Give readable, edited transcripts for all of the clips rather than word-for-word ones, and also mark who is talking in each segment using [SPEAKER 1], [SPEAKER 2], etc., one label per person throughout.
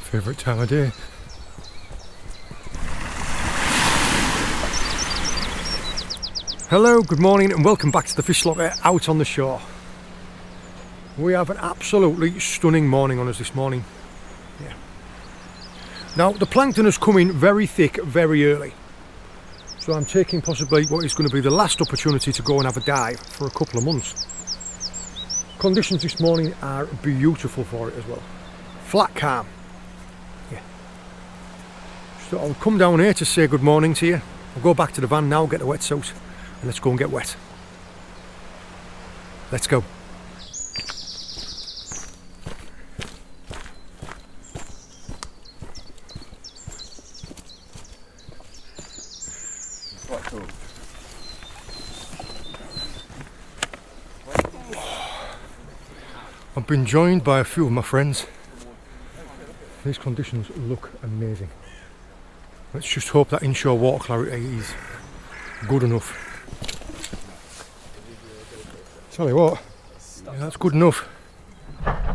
[SPEAKER 1] Favourite time of day. Hello, good morning and welcome back to the Fish Locker out on the shore. We have an absolutely stunning morning on us this morning. Yeah. Now the plankton has come in very thick very early. So I'm taking possibly what is going to be the last opportunity to go and have a dive for a couple of months. Conditions this morning are beautiful for it as well. Flat calm. Yeah. So I'll come down here to say good morning to you. I'll go back to the van now, get the wetsuit, and let's go and get wet. Let's go. I've been joined by a few of my friends. These conditions look amazing. Let's just hope that inshore water clarity is good enough. Tell you what, yeah, that's good enough. Let's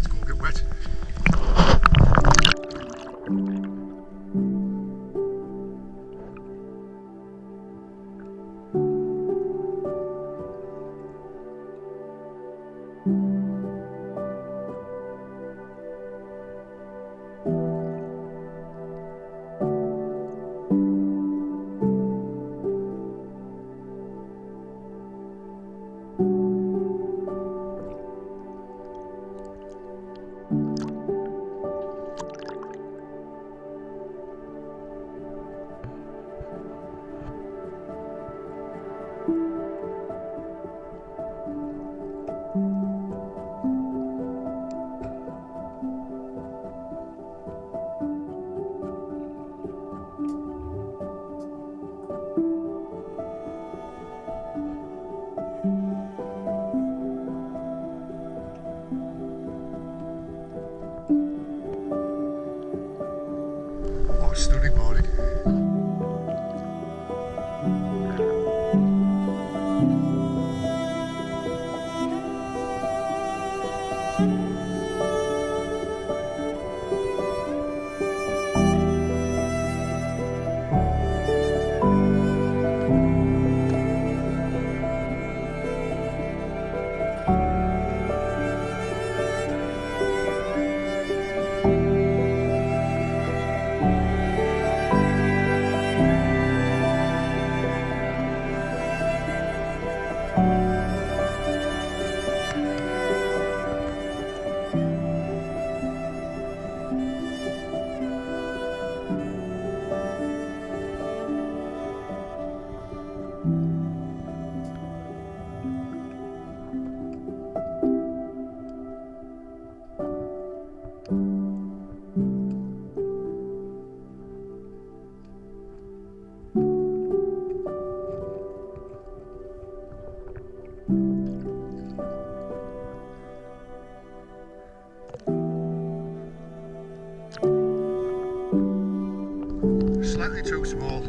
[SPEAKER 1] go get wet. Stunning morning. Slightly too small.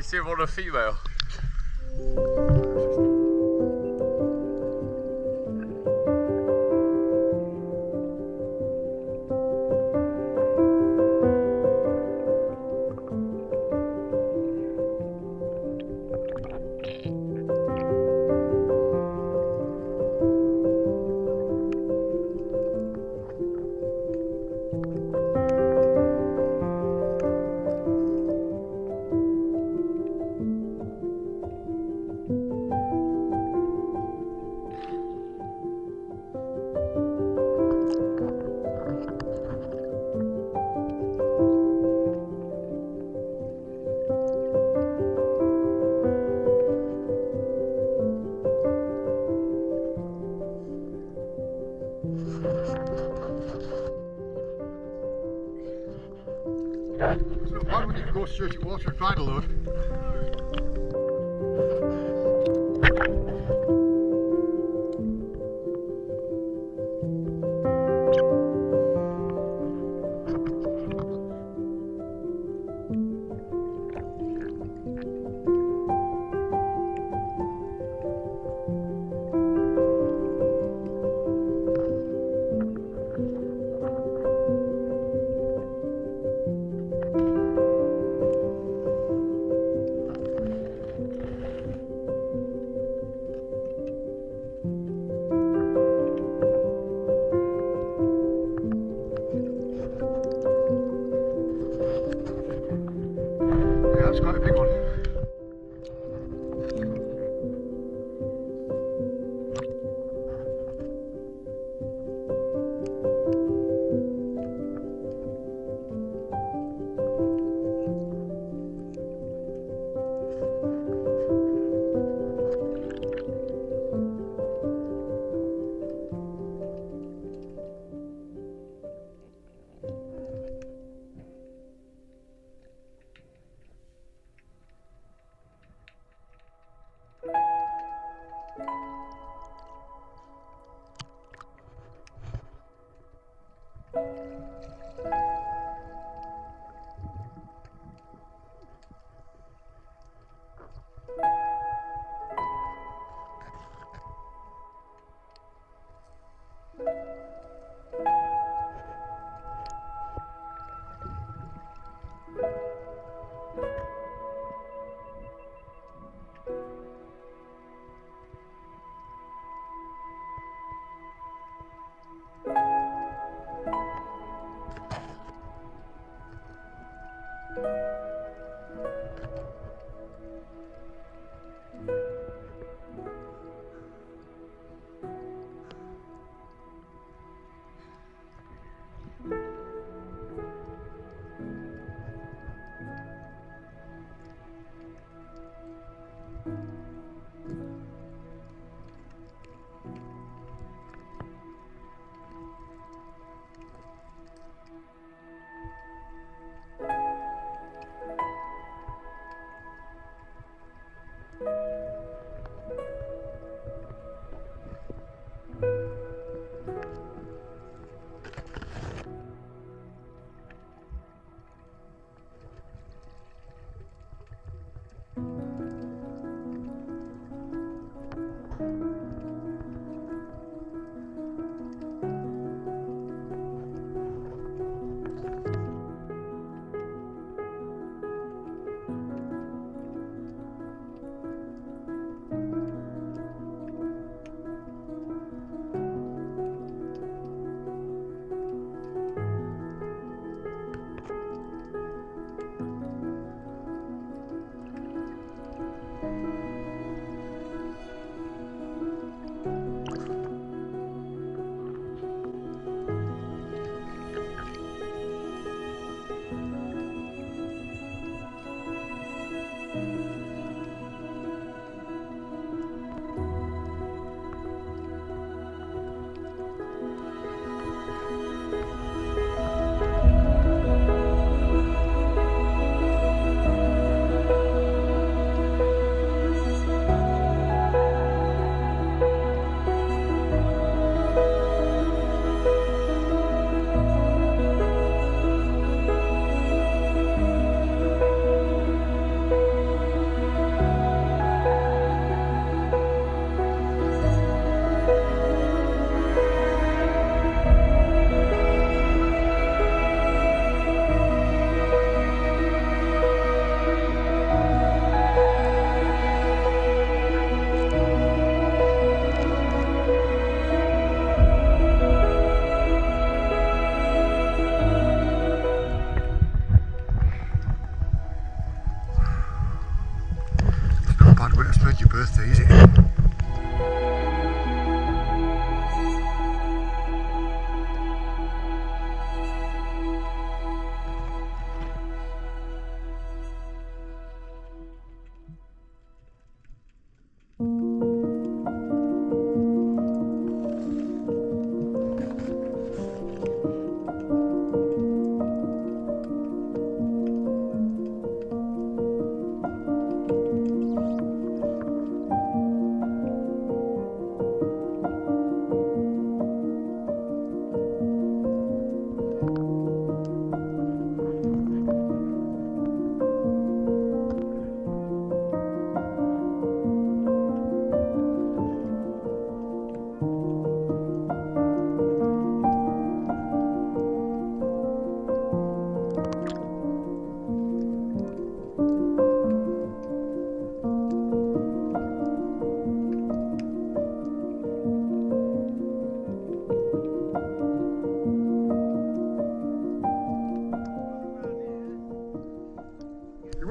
[SPEAKER 2] see one a female.
[SPEAKER 1] It's not bad when you can go straight to water and find a load.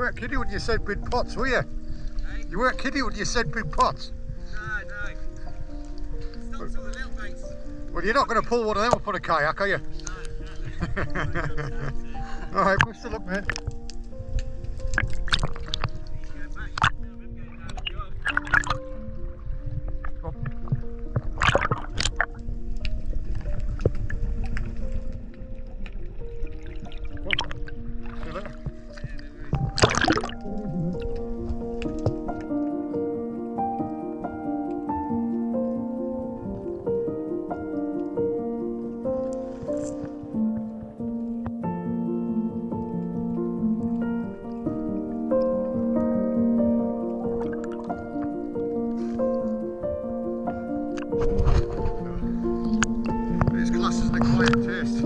[SPEAKER 1] weren't kidding when you said big pots, were you?
[SPEAKER 2] Hey?
[SPEAKER 1] You weren't kidding when you said big pots.
[SPEAKER 2] No. Stop some of the little baits.
[SPEAKER 1] Well, you're not going to pull one of them up on a kayak, are you?
[SPEAKER 2] No.
[SPEAKER 1] Alright, best of luck, mate. These classes an acquired taste.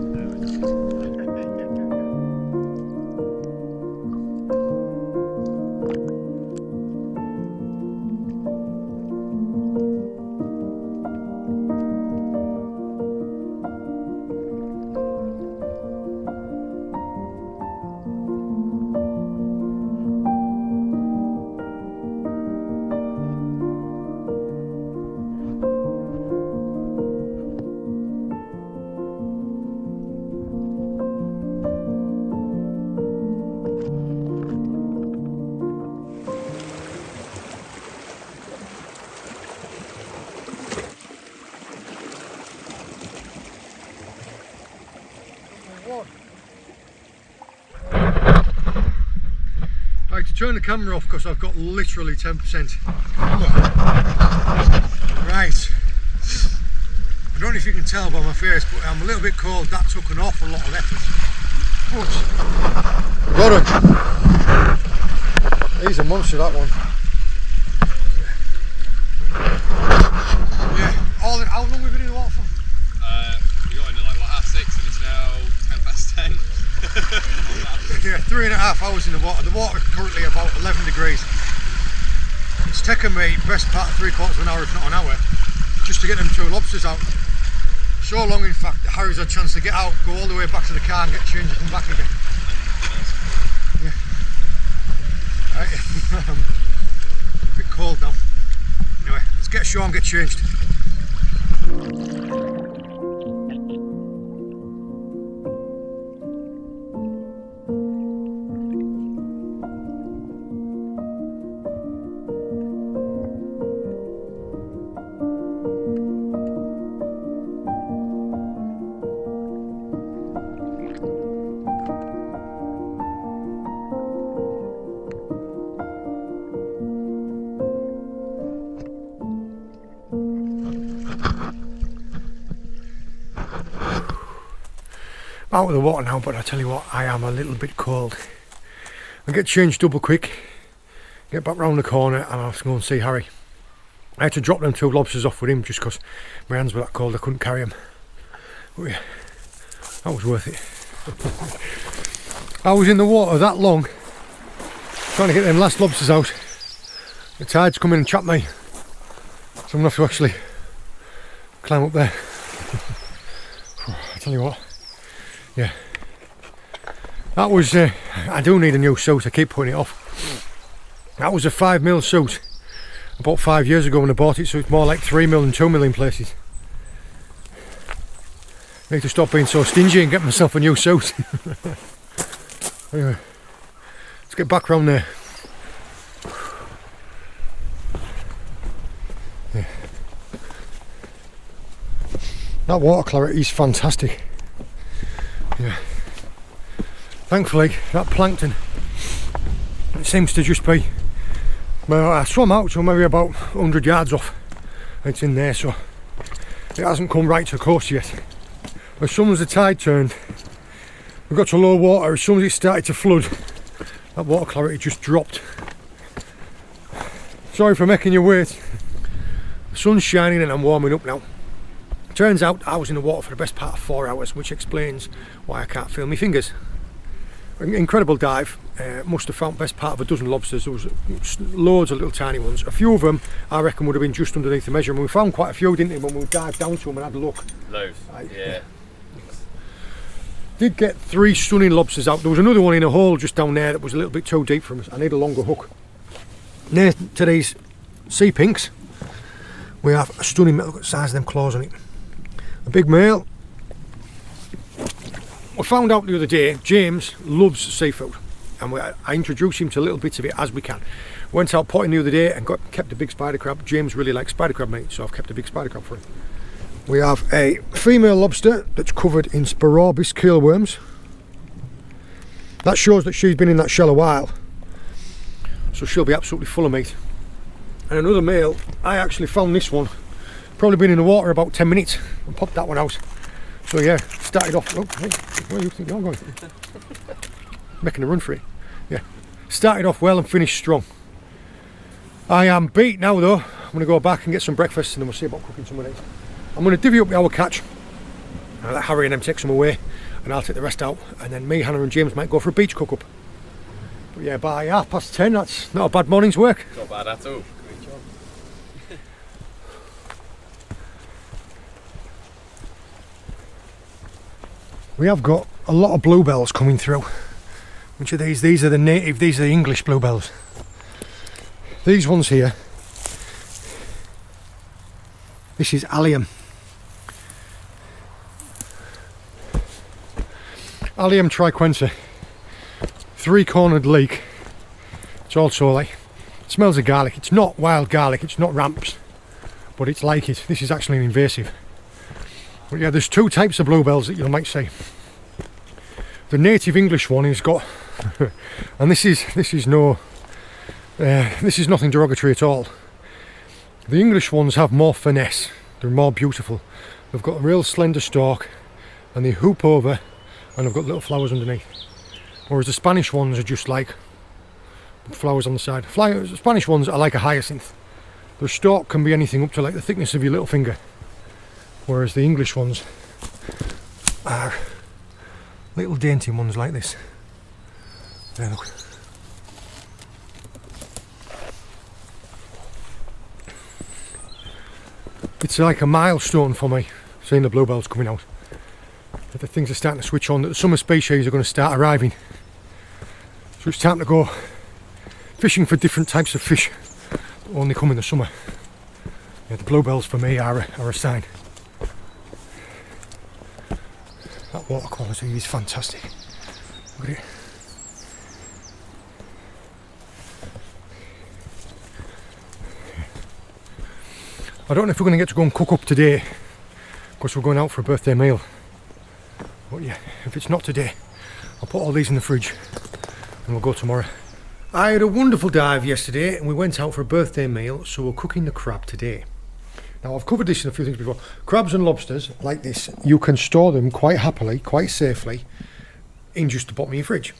[SPEAKER 1] I have to turn the camera off because I've got literally 10%. Right. I don't know if you can tell by my face, but I'm a little bit cold. That took an awful lot of effort. But he's a monster, that one. Yeah. How long have we been in the water for?
[SPEAKER 3] We got in at like 6:30 and it's now 10 past 10.
[SPEAKER 1] Yeah, 3.5 hours in the water. The water currently about 11 degrees. It's taken me best part of 3/4 of an hour, if not an hour, just to get them 2 lobsters out. So long, in fact, that Harry's had a chance to get out, go all the way back to the car and get changed and come back again. Yeah. A bit cold now. Anyway, let's get ashore and get changed. Out of the water now, but I tell you what, I am a little bit cold. I get changed double quick, get back round the corner and I have to go and see Harry. I had to drop them 2 lobsters off with him just because my hands were that cold I couldn't carry them. But yeah, that was worth it. I was in the water that long trying to get them last lobsters out. The tide's come in and trapped me, so I'm going to have to actually climb up there. I tell you what. Yeah, that was, I do need a new suit, I keep putting it off. That was a 5mm suit, about 5 years ago when I bought it, so it's more like 3mm and 2mm in places. I need to stop being so stingy and get myself a new suit. Anyway, let's get back round there. Yeah. That water clarity is fantastic. Yeah. Thankfully, that plankton, it seems to just be, well, I swam out to maybe about 100 yards off. It's in there, so it hasn't come right to the coast yet. As soon as the tide turned, we got to low water. As soon as it started to flood, that water clarity just dropped. Sorry for making you wait. The sun's shining and I'm warming up now. Turns out I was in the water for the best part of 4 hours, which explains why I can't feel my fingers. Incredible dive. Must have found best part of a dozen lobsters. There was loads of little tiny ones. A few of them I reckon would have been just underneath the measure, and we found quite a few, didn't we, when we dived down to them and had a look.
[SPEAKER 3] Loads. Yeah.
[SPEAKER 1] Did get 3 stunning lobsters out. There was another one in a hole just down there that was a little bit too deep for us. I need a longer hook. Near to these sea pinks, we have a stunning, look at the size of them claws on it. A big male. I found out the other day, James loves seafood, and I introduced him to little bits of it as we can. Went out potting the other day and kept a big spider crab. James really likes spider crab meat, so I've kept a big spider crab for him. We have a female lobster that's covered in Sporobis keelworms. That shows that she's been in that shell a while, so she'll be absolutely full of meat. And another male, I actually found this one, probably been in the water about 10 minutes, and popped that one out. So yeah, started off, look, hey, where do you think you're going? Making a run for it. Yeah, started off well and finished strong. I am beat now though. I'm going to go back and get some breakfast, and then we'll see about cooking some of these. I'm going to divvy up our catch. I'll let Harry and them take some away, and I'll take the rest out, and then me, Hannah and James might go for a beach cook up. But yeah, by 10:30, that's not a bad morning's work.
[SPEAKER 3] Not bad at all. Great job.
[SPEAKER 1] We have got a lot of bluebells coming through. Which are these? These are the native, these are the English bluebells. These ones here, this is allium. Allium triquensa. 3-cornered leek. It's also like, it smells of garlic. It's not wild garlic, it's not ramps, but it's like it. This is actually an invasive. But yeah, there's 2 types of bluebells that you might see. The native English one is got, and this is nothing derogatory at all. The English ones have more finesse. They're more beautiful. They've got a real slender stalk, and they hoop over, and they've got little flowers underneath. Whereas the Spanish ones are just like flowers on the side. The Spanish ones are like a hyacinth. Their stalk can be anything up to like the thickness of your little finger. Whereas the English ones are little dainty ones like this. There, look. It's like a milestone for me, seeing the bluebells coming out. That the things are starting to switch on, that the summer species are going to start arriving. So it's time to go fishing for different types of fish that only come in the summer. Yeah, the bluebells for me are a sign. That water quality is fantastic. Look at it. I don't know if we're going to get to go and cook up today, because we're going out for a birthday meal. But yeah, if it's not today, I'll put all these in the fridge and we'll go tomorrow. I had a wonderful dive yesterday and we went out for a birthday meal, so we're cooking the crab today. Now, I've covered this in a few things before. Crabs and lobsters, like this, you can store them quite happily, quite safely, in just the bottom of your fridge.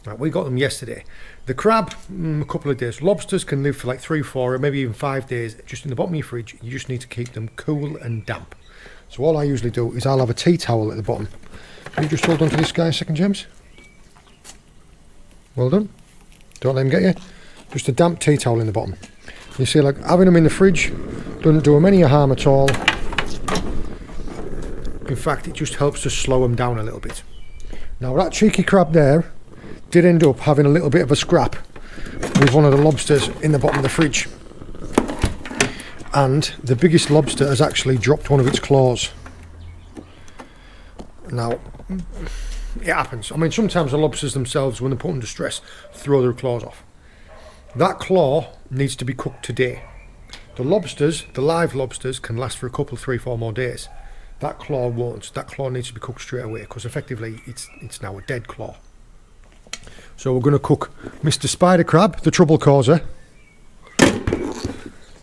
[SPEAKER 1] Right, we got them yesterday. The crab, a couple of days. Lobsters can live for like 3, 4, or maybe even 5 days, just in the bottom of your fridge. You just need to keep them cool and damp. So all I usually do is I'll have a tea towel at the bottom. Can you just hold on to this guy a second, James? Well done. Don't let him get you. Just a damp tea towel in the bottom. You see, like, having them in the fridge doesn't do them any harm at all. In fact, it just helps to slow them down a little bit. Now, that cheeky crab there did end up having a little bit of a scrap with one of the lobsters in the bottom of the fridge. And the biggest lobster has actually dropped one of its claws. Now, it happens. I mean, sometimes the lobsters themselves, when they're put under stress, throw their claws off. That claw needs to be cooked today. The lobsters, the live lobsters, can last for a couple, 3, 4 more days. That claw won't. That claw needs to be cooked straight away, because effectively it's now a dead claw. So we're going to cook Mr. Spider Crab, the trouble causer.
[SPEAKER 2] And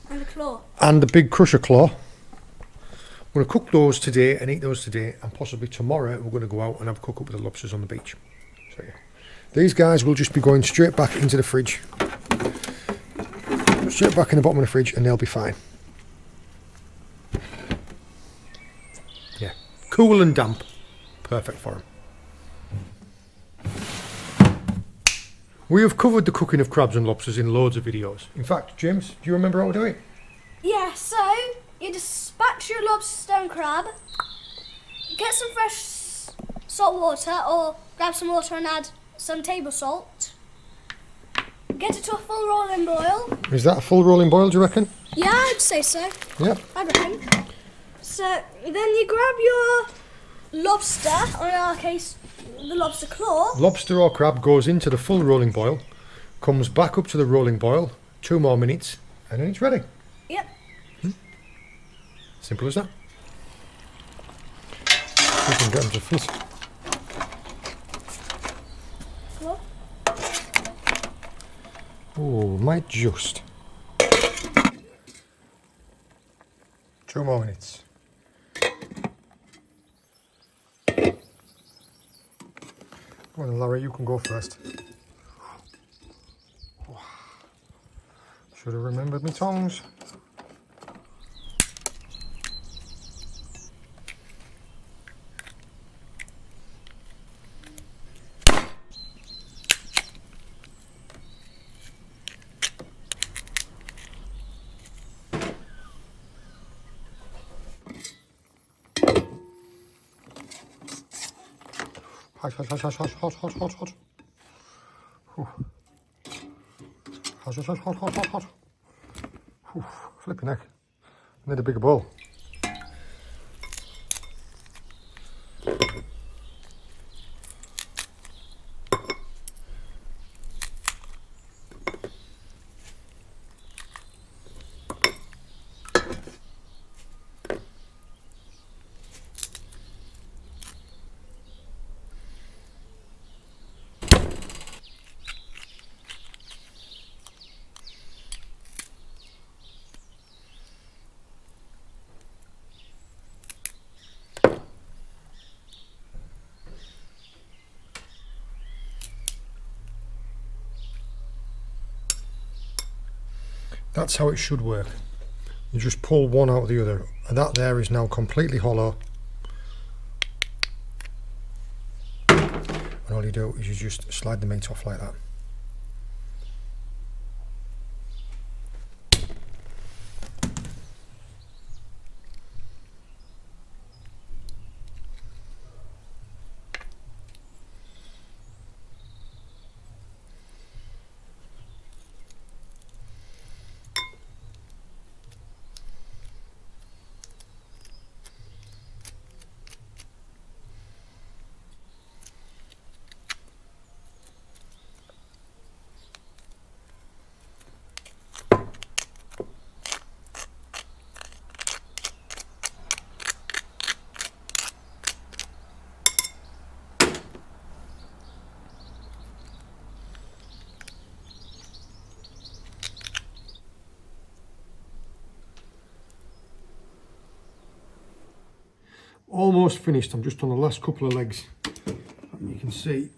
[SPEAKER 2] the claw.
[SPEAKER 1] And the big crusher claw. We're going to cook those today and eat those today, and possibly tomorrow we're going to go out and have a cook up with the lobsters on the beach. So yeah, these guys will just be going straight back into the fridge. Straight back in the bottom of the fridge, and they'll be fine. Yeah, cool and damp. Perfect for them. We have covered the cooking of crabs and lobsters in loads of videos. In fact, James, do you remember how to do it?
[SPEAKER 2] Yeah, so you dispatch your lobster and crab, get some fresh salt water, or grab some water and add some table salt. Get it to a full rolling boil.
[SPEAKER 1] Is that a full rolling boil, do you reckon?
[SPEAKER 2] Yeah, I'd say so.
[SPEAKER 1] Yeah.
[SPEAKER 2] I reckon. So then you grab your lobster, or in our case, the lobster claw.
[SPEAKER 1] Lobster or crab goes into the full rolling boil, comes back up to the rolling boil, 2 more minutes, and then it's ready.
[SPEAKER 2] Yep.
[SPEAKER 1] Simple as that. We can get them to fit.
[SPEAKER 2] Claw.
[SPEAKER 1] Oh, might just. 2 more minutes. Go on, Larry, you can go first. Should have remembered my tongs. Hot, hot, hot, hot, hot, hot, hot, hot, hot. Whew. Hot, hot, hot, hot, hot, hot, hot. Whew. Flipping heck. Need a bigger bowl. That's how it should work. You just pull one out of the other, and that there is now completely hollow. And all you do is you just slide the meat off like that. Almost finished. I'm just on the last couple of legs. And you can see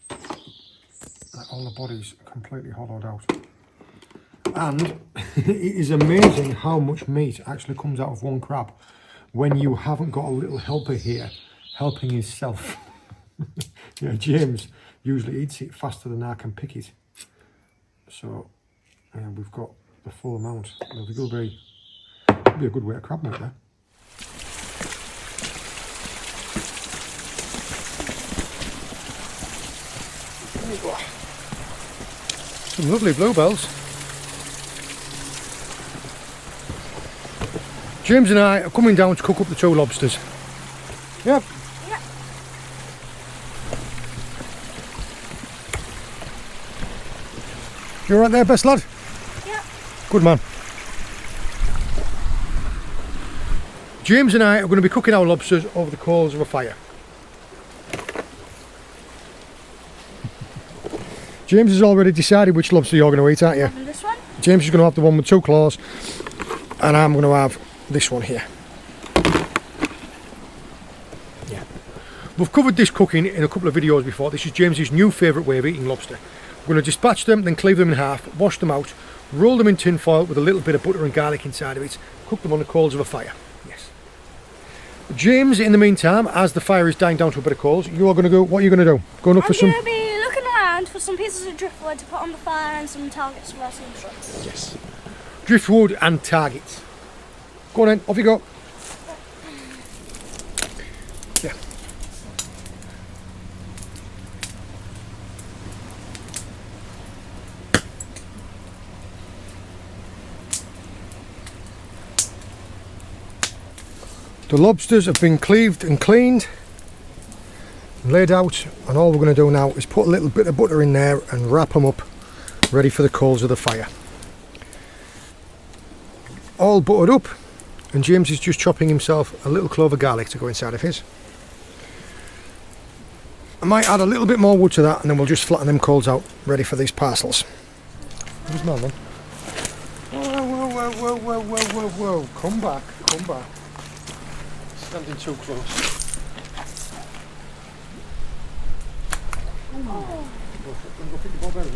[SPEAKER 1] that all the body's completely hollowed out. And it is amazing how much meat actually comes out of one crab when you haven't got a little helper here helping himself. Yeah, James usually eats it faster than I can pick it. So yeah, we've got the full amount. It'll be a good weight of crab meat there. Some lovely bluebells. James and I are coming down to cook up the 2 lobsters. Yep.
[SPEAKER 2] Yep.
[SPEAKER 1] You alright there, best lad?
[SPEAKER 2] Yep.
[SPEAKER 1] Good man. James and I are going to be cooking our lobsters over the coals of a fire. James has already decided which lobster you're going to eat, aren't you?
[SPEAKER 2] This one?
[SPEAKER 1] James is going to have the one with 2 claws, and I'm going to have this one here. Yeah. We've covered this cooking in a couple of videos before. This is James's new favourite way of eating lobster. We're going to dispatch them, then cleave them in half, wash them out, roll them in tin foil with a little bit of butter and garlic inside of it, cook them on the coals of a fire. Yes. James, in the meantime, as the fire is dying down to a bit of coals, you are going to go, what are you going to do? Going up for some...
[SPEAKER 2] For some pieces of driftwood to put on the fire and some targets for some shots.
[SPEAKER 1] Yes. Driftwood and targets. Go on then, off you go. Yeah. The lobsters have been cleaved and cleaned, laid out, and all we're going to do now is put a little bit of butter in there and wrap them up, ready for the coals of the fire. All buttered up, and James is just chopping himself a little clove of garlic to go inside of his. I might add a little bit more wood to that, and then we'll just flatten them coals out, ready for these parcels. Where's my one? Whoa, come back. Standing too close.
[SPEAKER 2] Oh.
[SPEAKER 1] Go pick the ball down.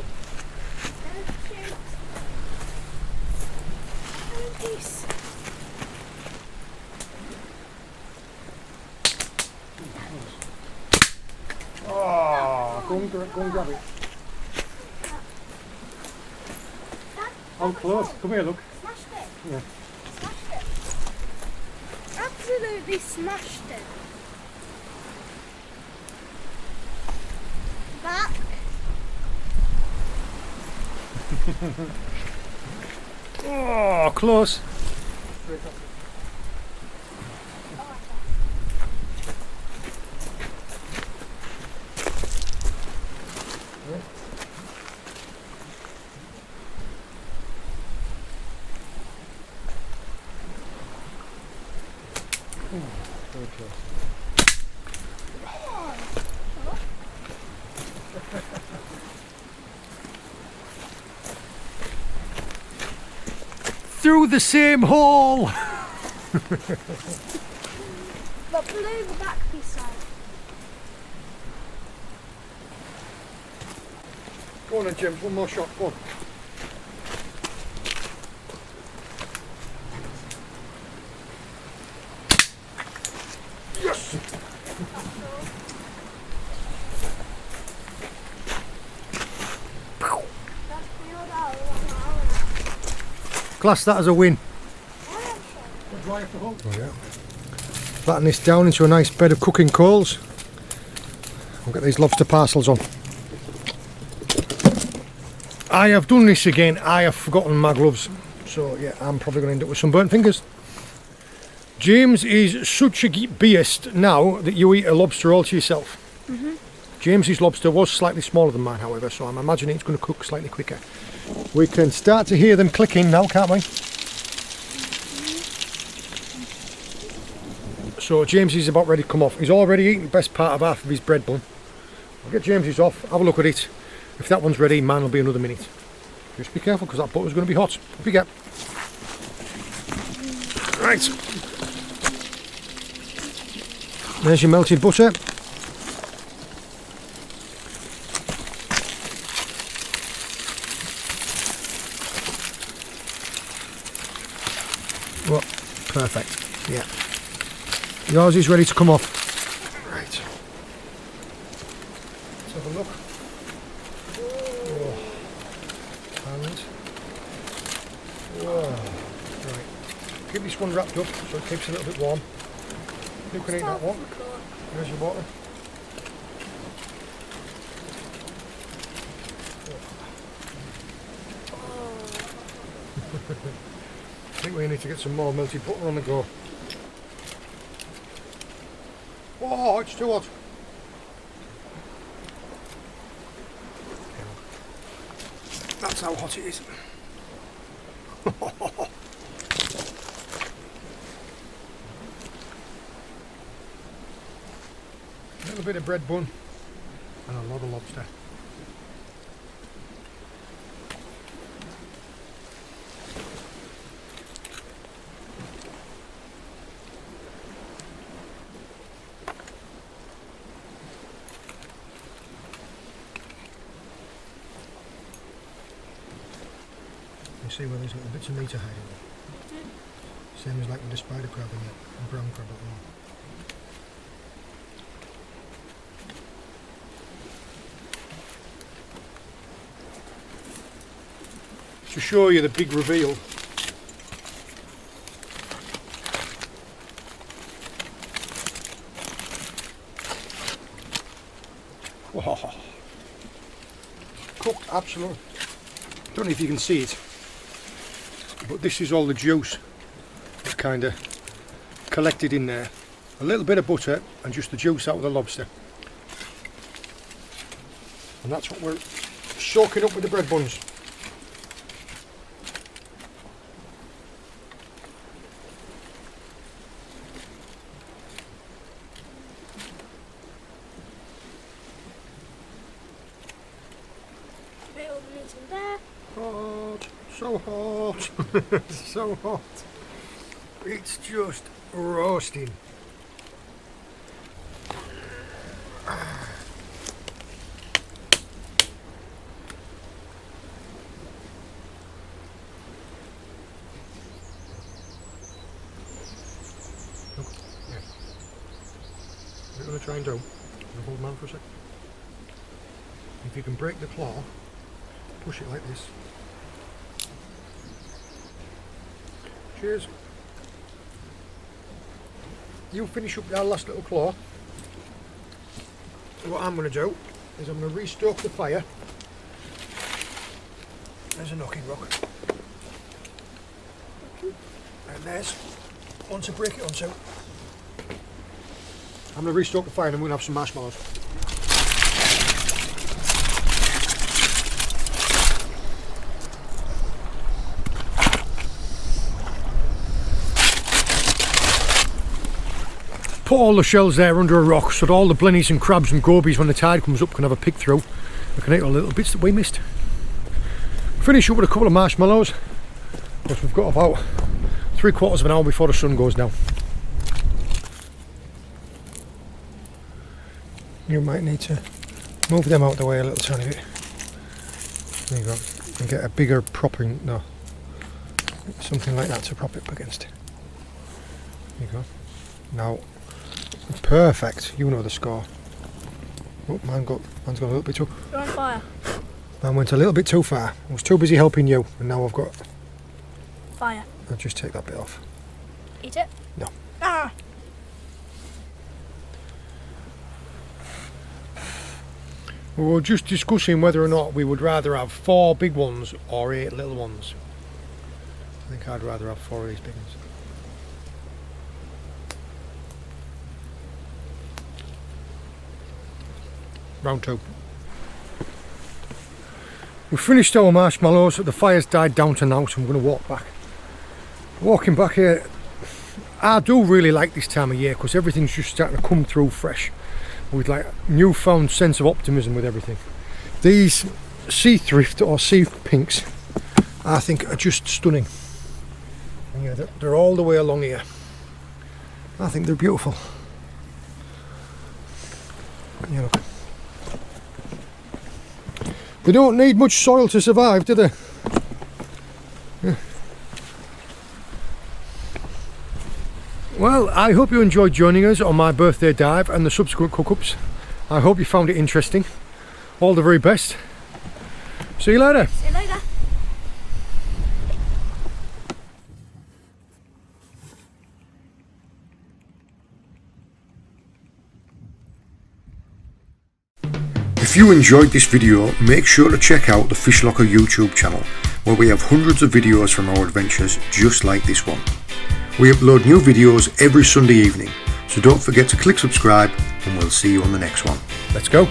[SPEAKER 1] Oh, go and grab it. I'm close. Come here, look.
[SPEAKER 2] Smashed it.
[SPEAKER 1] Yeah.
[SPEAKER 2] Smashed it. Absolutely smashed it. Back.
[SPEAKER 1] Oh, close. Very close. Through the same hole!
[SPEAKER 2] But below the back piece side.
[SPEAKER 1] Go on then, James, one more shot, go on. Yes! Class that as a win. Oh, yeah. Flatten this down into a nice bed of cooking coals. We'll get these lobster parcels on. I have done this again. I have forgotten my gloves. So yeah, I'm probably going to end up with some burnt fingers. James is such a beast now that you eat a lobster all to yourself. James's lobster was slightly smaller than mine, however, so I'm imagining it's going to cook slightly quicker. We can start to hear them clicking now, can't we? So James is about ready to come off. He's already eaten the best part of half of his bread bun. I'll get James's off, have a look at it. If that one's ready, mine will be another minute. Just be careful because that butter's going to be hot. Up you get. Right. There's your melted butter. Well, perfect. Yeah. Yours is ready to come off. Right. Let's have a look. Oh. And. Whoa. Right. Keep this one wrapped up so it keeps a little bit warm. You can eat that one. There's your water. I think we need to get some more melted butter on the go. Oh, it's too hot. That's how hot it is. A little bit of bread bun and a lot of lobster. You see where there's little bits of meat hiding there. Same as like with the spider crab and brown crab at home. To show you the big reveal, oh, cooked absolutely. Don't know if you can see it, but this is all the juice that kind of collected in there. A little bit of butter and just the juice out of the lobster. And that's what we're soaking up with the bread buns.
[SPEAKER 2] Bit of meat in there.
[SPEAKER 1] Hot, so hot, so hot. It's just roasting. What I'm going to try and do, hold man for a sec. If you can break the claw, push it like this. Cheers. You finish up that last little claw. What I'm going to do is I'm going to restoke the fire. There's a knocking rock. And there's one to break it onto. I'm going to restoke the fire and I'm going to have some marshmallows. Put all the shells there under a rock so that all the blennies and crabs and gobies, when the tide comes up, can have a pick through. We can eat all the little bits that we missed. Finish up with a couple of marshmallows, because we've got about 3/4 of an hour before the sun goes down. You might need to move them out of the way a little tiny bit. There you go. And get a bigger propping, no, something like that to prop it up against. There you go. Now, perfect. You know the score. Oh, man's gone a little bit too.
[SPEAKER 2] You're on fire.
[SPEAKER 1] Man went a little bit too far. I was too busy helping you, and now I've got.
[SPEAKER 2] Fire.
[SPEAKER 1] I'll just take that bit off.
[SPEAKER 2] Eat it?
[SPEAKER 1] No.
[SPEAKER 2] Ah!
[SPEAKER 1] We were just discussing whether or not we would rather have 4 big ones or 8 little ones. I think I'd rather have 4 of these big ones. Round 2. We've finished our marshmallows, the fire's died down to now, so I'm going to walk back. Walking back here, I do really like this time of year because everything's just starting to come through fresh with like newfound sense of optimism with everything. These sea thrift or sea pinks I think are just stunning. And yeah, they're all the way along here. I think they're beautiful. Yeah, look. They don't need much soil to survive, do they? Yeah. Well, I hope you enjoyed joining us on my birthday dive and the subsequent cook-ups. I hope you found it interesting. All the very best. See you later.
[SPEAKER 2] See you later.
[SPEAKER 1] If you enjoyed this video, make sure to check out the Fish Locker YouTube channel, where we have hundreds of videos from our adventures just like this one. We upload new videos every Sunday evening, so don't forget to click subscribe and we'll see you on the next one. Let's go!